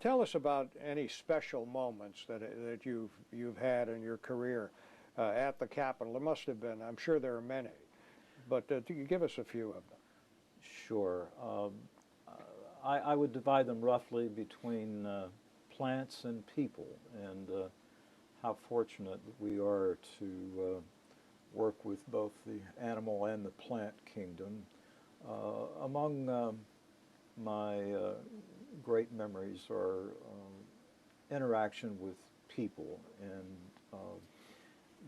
Tell us about any special moments that you've had in your career at the Capitol. There must have been. I'm sure there are many, but you give us a few of them. Sure. I would divide them roughly between plants and people, and how fortunate we are to work with both the animal and the plant kingdom. Among my great memories are interaction with people, and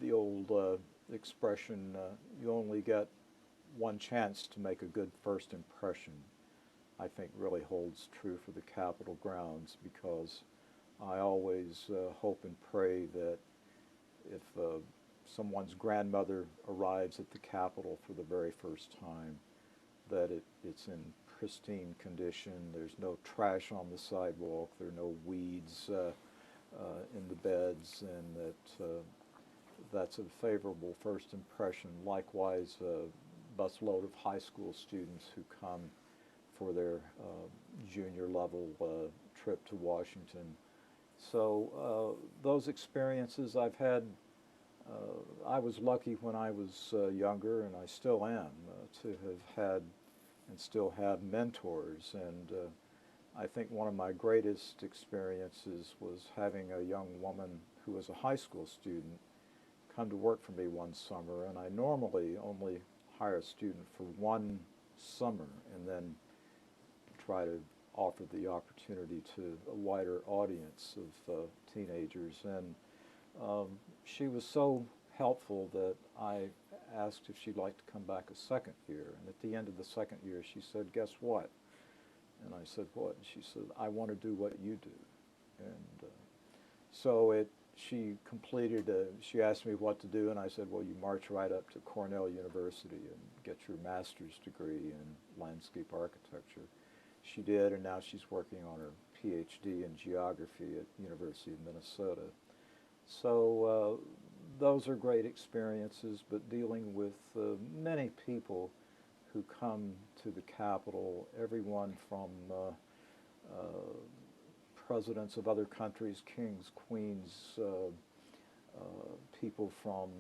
the old expression, you only get one chance to make a good first impression, I think really holds true for the Capitol grounds, because I always hope and pray that if someone's grandmother arrives at the Capitol for the very first time, that it's in pristine condition. There's no trash on the sidewalk. There are no weeds in the beds, and that that's a favorable first impression. Likewise, a busload of high school students who come for their junior level trip to Washington. So those experiences I've had, I was lucky when I was younger, and I still am, to have had and still have mentors. And I think one of my greatest experiences was having a young woman who was a high school student come to work for me one summer, and I normally only hire a student for one summer and then try to offer the opportunity to a wider audience of teenagers. And she was so helpful that I asked if she'd like to come back a second year. And at the end of the second year, she said, "Guess what?" And I said, "What?" And she said, "I want to do what you do." And so she completed, she asked me what to do, and I said, "Well, you march right up to Cornell University and get your master's degree in landscape architecture." She did, and now she's working on her PhD in geography at University of Minnesota. So those are great experiences, but dealing with many people who come to the Capitol, everyone from presidents of other countries, kings, queens, people from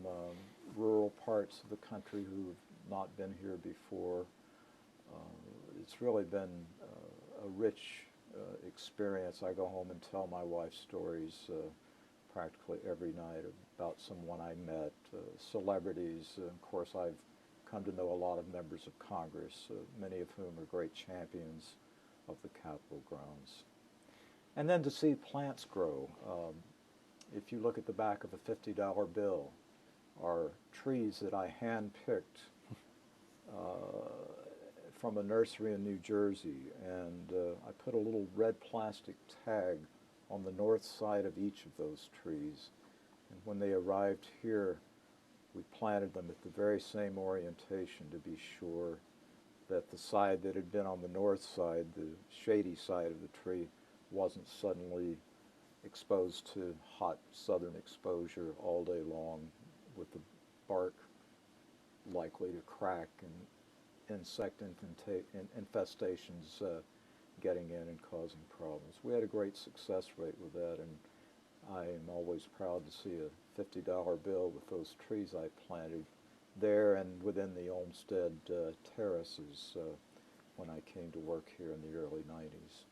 rural parts of the country who have not been here before. It's really been a rich experience. I go home and tell my wife stories practically every night about someone I met, celebrities. Of course, I've come to know a lot of members of Congress, many of whom are great champions of the Capitol grounds. And then to see plants grow. If you look at the back of a $50 bill, are trees that I hand-picked from a nursery in New Jersey, and I put a little red plastic tag on the north side of each of those trees. And when they arrived here, we planted them at the very same orientation to be sure that the side that had been on the north side, the shady side of the tree, wasn't suddenly exposed to hot southern exposure all day long, with the bark likely to crack and insect infestations getting in and causing problems. We had a great success rate with that, and I am always proud to see a $50 bill with those trees I planted there and within the Olmsted terraces when I came to work here in the early 90s.